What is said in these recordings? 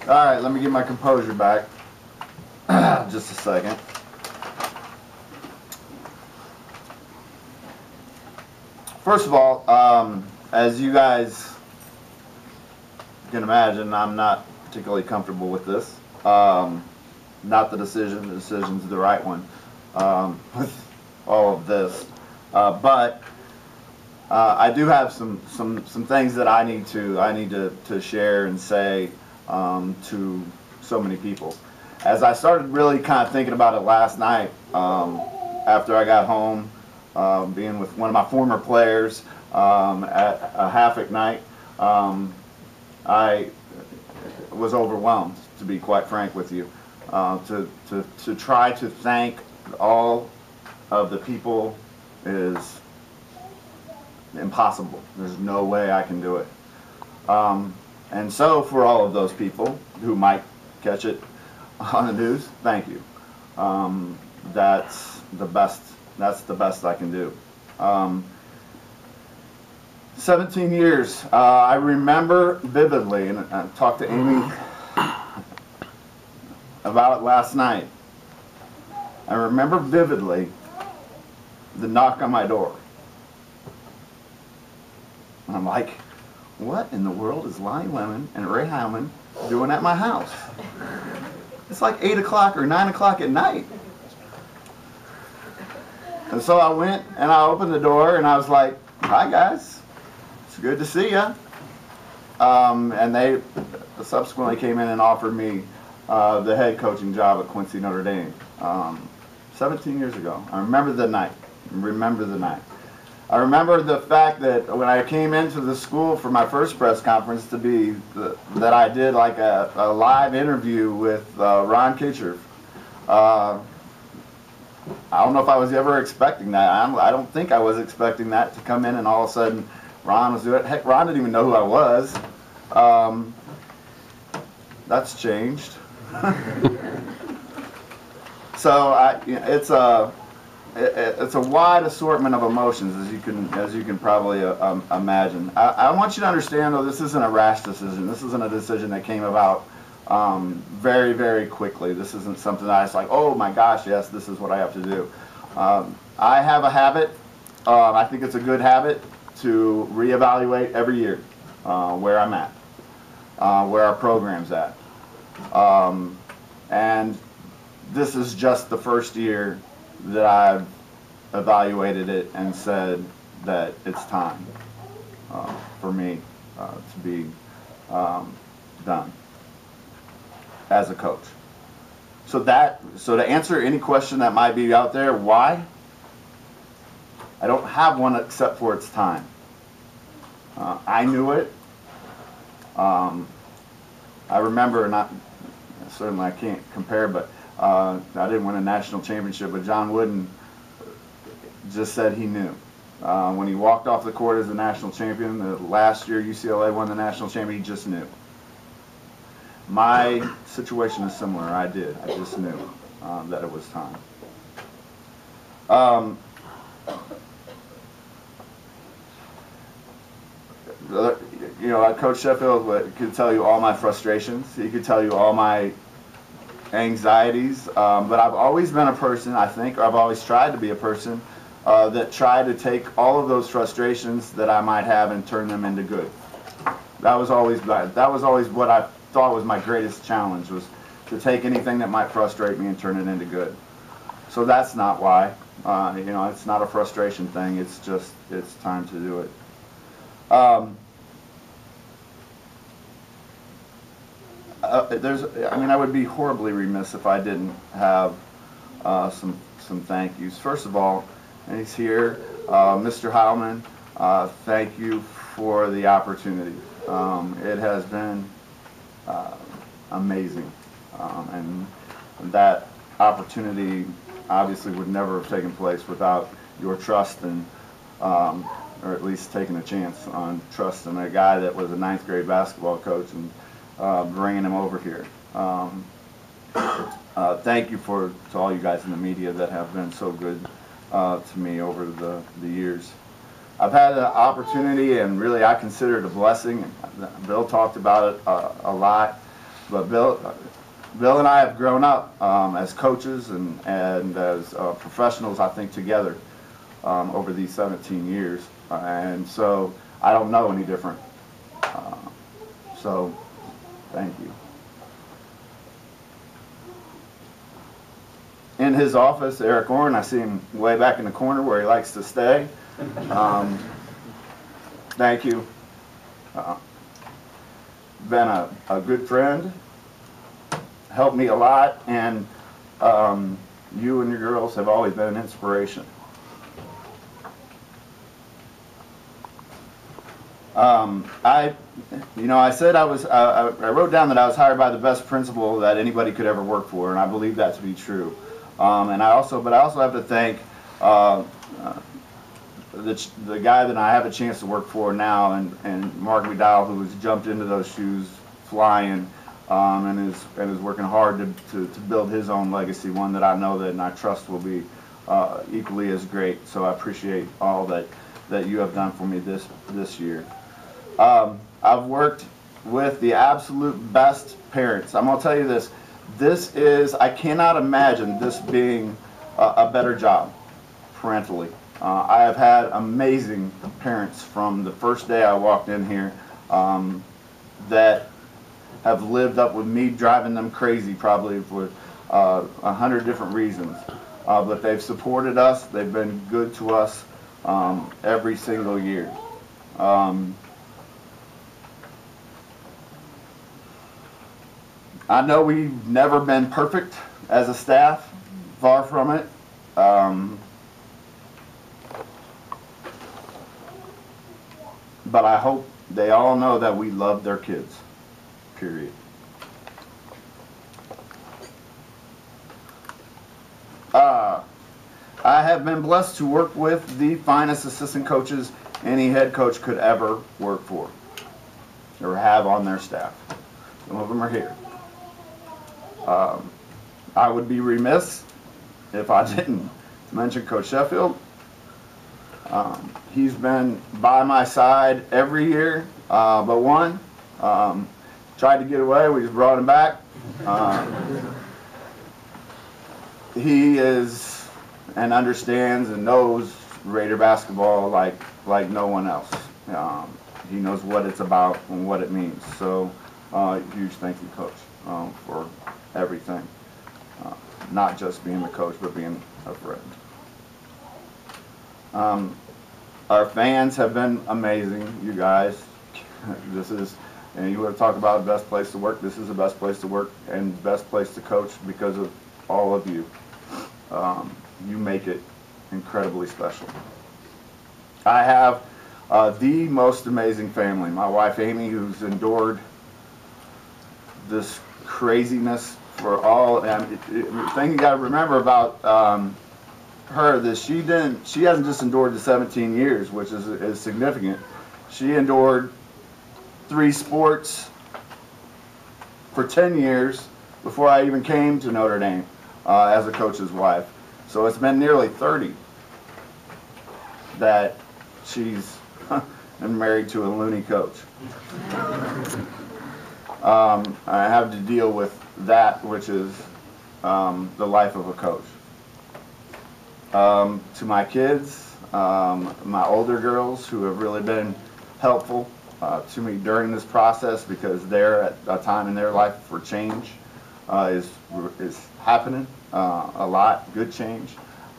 All right, let me get my composure back. Just a second. First of all, as you guys can imagine, I'm not particularly comfortable with this. Not the decision. The decision's the right one with all of this. But I do have some things that I need to share and say to so many people. As I started really kind of thinking about it last night, after I got home, being with one of my former players at a half night, I was overwhelmed, to be quite frank with you, to try to thank all of the people is impossible. There's no way I can do it. And so for all of those people who might catch it on the news, thank you. That's the best I can do. 17 years. I remember vividly, and I talked to Amy about it last night. I remember vividly the knock on my door. And I'm like, what in the world is Lonnie Lemon and Ray Heilman doing at my house? It's like 8 o'clock or 9 o'clock at night. And so I went and I opened the door and I was like, hi guys, it's good to see ya. And they subsequently came in and offered me the head coaching job at Quincy Notre Dame 17 years ago. I remember the night. I remember the fact that when I came into the school for my first press conference that I did like a live interview with Ron Kitcher. I don't know if I was ever expecting that. I don't think I was expecting that to come in and all of a sudden Ron was doing it. Heck, Ron didn't even know who I was. That's changed. So it's a wide assortment of emotions, as you can probably imagine. I want you to understand, though, this isn't a rash decision. This isn't a decision that came about very, very quickly. This isn't something that I was like, oh my gosh, yes, this is what I have to do. I have a habit. I think it's a good habit to reevaluate every year where I'm at, where our program's at, and this is just the first year that I've evaluated it and said that it's time for me to be done as a coach. So to answer any question that might be out there, why? I don't have one except for it's time. I knew it. I remember, certainly I can't compare, but I didn't win a national championship, but John Wooden just said he knew. When he walked off the court as the national champion, the last year UCLA won the national championship, he just knew. My situation is similar. I just knew that it was time. You know, Coach Sheffield could tell you all my frustrations. He could tell you all my anxieties, but I've always been a person, I think, or I've always tried to be a person that tried to take all of those frustrations that I might have and turn them into good. That was always what I thought was my greatest challenge, was to take anything that might frustrate me and turn it into good. So that's not why. You know, it's not a frustration thing. It's just, it's time to do it. I would be horribly remiss if I didn't have some thank yous. First of all, and he's here, Mr. Heilman, thank you for the opportunity. It has been amazing, and that opportunity obviously would never have taken place without your trust and, or at least taking a chance on trust in a guy that was a 9th grade basketball coach and bringing him over here. Thank you to all you guys in the media that have been so good to me over the years. I've had an opportunity, and really I consider it a blessing. Bill talked about it a lot, But Bill and I have grown up as coaches and as professionals, I think, together over these 17 years. And so I don't know any different. So thank you. In his office, Eric Orrin, I see him way back in the corner where he likes to stay. Thank you. Been a good friend, helped me a lot, and you and your girls have always been an inspiration. I said I wrote down that I was hired by the best principal that anybody could ever work for, and I believe that to be true. But I also have to thank the guy that I have a chance to work for now, and Mark McDowell, who has jumped into those shoes flying, and is working hard to build his own legacy, one that I know that and I trust will be equally as great. So I appreciate all that you have done for me this year. I've worked with the absolute best parents. I'm gonna tell you this. I cannot imagine this being a better job parentally. I have had amazing parents from the first day I walked in here that have lived up with me driving them crazy probably for 100 different reasons. But they've supported us. They've been good to us every single year. I know we've never been perfect as a staff, far from it. But I hope they all know that we love their kids, period. I have been blessed to work with the finest assistant coaches any head coach could ever work for or have on their staff. Some of them are here. I would be remiss if I didn't mention Coach Sheffield. He's been by my side every year but one. Tried to get away, we just brought him back. He is and understands and knows Raider basketball like no one else. He knows what it's about and what it means. So huge thank you, Coach, for everything. Not just being the coach, but being a friend. Our fans have been amazing, you guys. And you want to talk about the best place to work, this is the best place to work and the best place to coach because of all of you. You make it incredibly special. I have the most amazing family. My wife Amy, who's endured this craziness for all. And the thing you got to remember about her is she hasn't just endured the 17 years, which is significant. She endured 3 sports for 10 years before I even came to Notre Dame as a coach's wife. So it's been nearly 30 that she's been married to a loony coach. I have to deal with that, which is the life of a coach. To my kids, my older girls who have really been helpful to me during this process because they're at a time in their life for change is happening a lot, good change.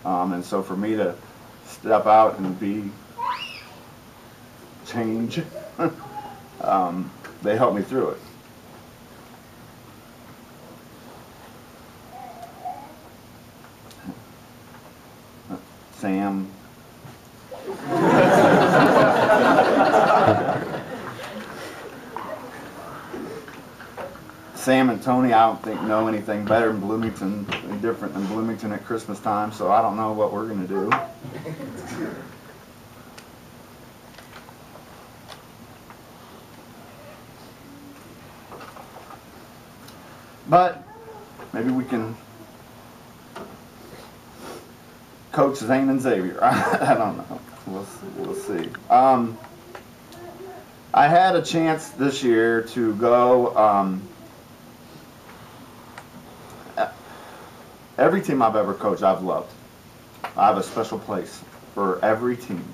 And so for me to step out and be change, they help me through it. Sam. Sam and Tony, I don't think know anything better in Bloomington, different than Bloomington at Christmas time, so I don't know what we're going to do. But maybe we can coach Zane and Xavier. I don't know. We'll see. I had a chance this year to go Every team I've ever coached, I've loved. I have a special place for every team.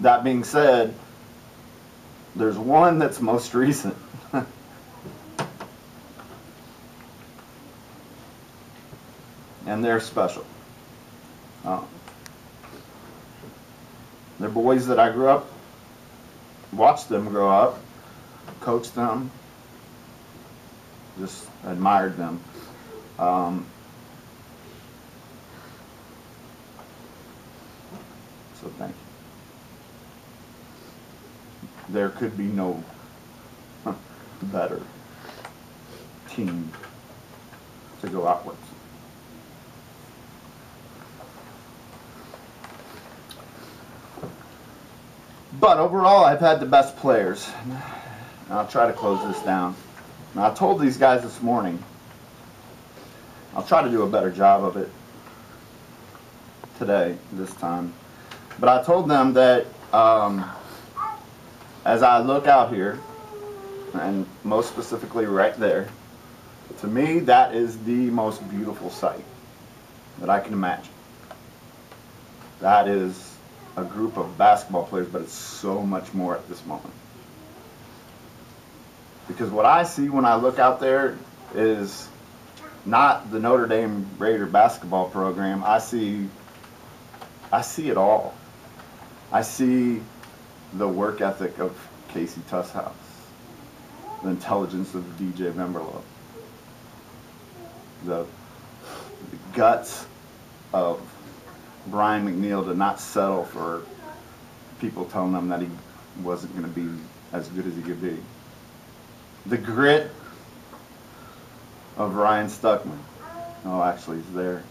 That being said, there's one that's most recent. And they're special. They're boys that I grew up, watched them grow up, coached them, just admired them. So thank you. There could be no better team to go out with. But overall, I've had the best players. I'll try to close this down. Now, I told these guys this morning, I'll try to do a better job of it today, this time. But I told them that as I look out here, and most specifically right there, to me, that is the most beautiful sight that I can imagine. That is a group of basketball players, but it's so much more at this moment. Because what I see when I look out there is not the Notre Dame Raider basketball program. I see it all. I see the work ethic of Casey Tusshouse, the intelligence of DJ Memberlo, the guts of Brian McNeil to not settle for people telling him that he wasn't going to be as good as he could be. The grit of Ryan Stuckman. Oh, actually, he's there.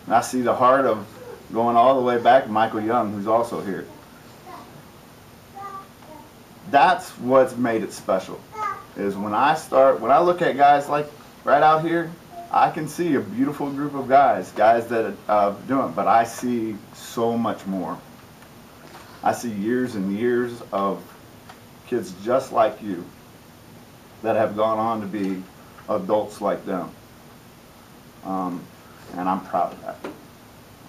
And I see the heart of going all the way back to Michael Young, who's also here. That's what's made it special. Is when I look at guys like right out here, I can see a beautiful group of guys that do it, but I see so much more. I see years and years of kids just like you that have gone on to be adults like them. And I'm proud of that.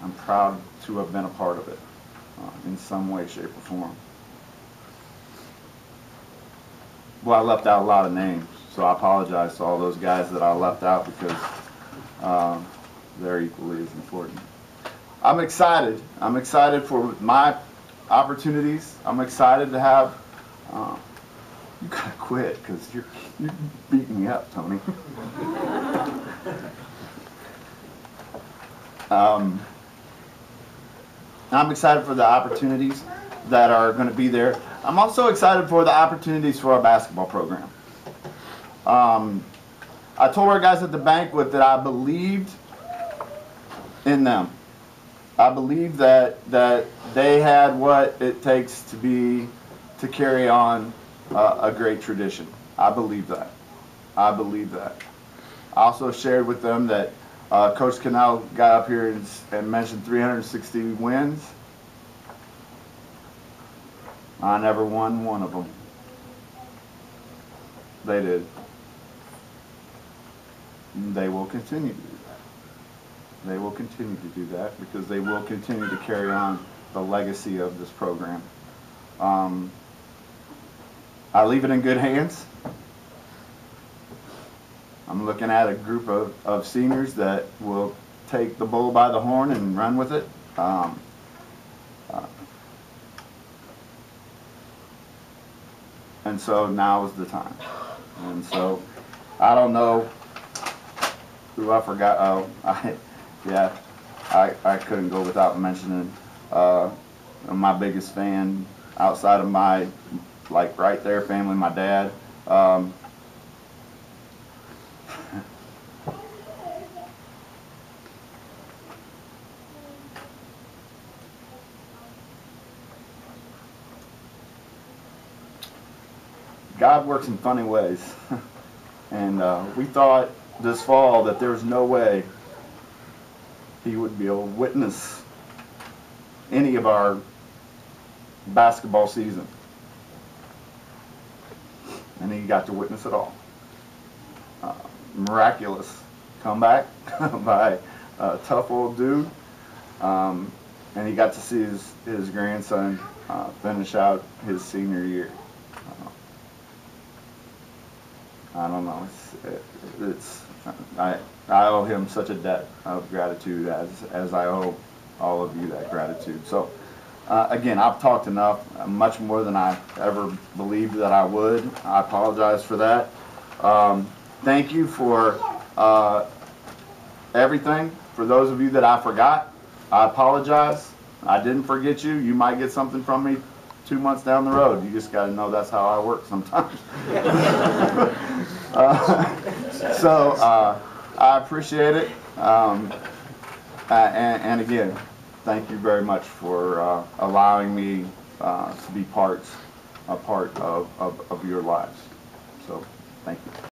I'm proud to have been a part of it in some way, shape, or form. Well, I left out a lot of names, so I apologize to all those guys that I left out because they're equally as important. I'm excited. I'm excited for my opportunities. I'm excited to have. You gotta quit because you're beating me up, Tony. I'm excited for the opportunities that are going to be there. I'm also excited for the opportunities for our basketball program. I told our guys at the banquet that I believed in them. I believe that they had what it takes to carry on a great tradition. I believe that. I believe that. I also shared with them that Coach Cannell got up here and mentioned 360 wins. I never won one of them. They did. They will continue to do that. They will continue to do that because they will continue to carry on the legacy of this program. I leave it in good hands. I'm looking at a group of seniors that will take the bull by the horn and run with it. And so now is the time. And so I don't know who I forgot. Oh, I couldn't go without mentioning my biggest fan outside of my, like right there, family, my dad. God works in funny ways. And we thought this fall that there was no way he would be able to witness any of our basketball season. and he got to witness it all. Miraculous comeback by a tough old dude, and he got to see his grandson finish out his senior year. I don't know. I owe him such a debt of gratitude as I owe all of you that gratitude. So again, I've talked enough, much more than I ever believed that I would. I apologize for that. Thank you for everything. For those of you that I forgot, I apologize. I didn't forget you. You might get something from me 2 months down the road. You just got to know that's how I work sometimes. I appreciate it. And again, thank you very much for allowing me to be a part of your lives. So, thank you.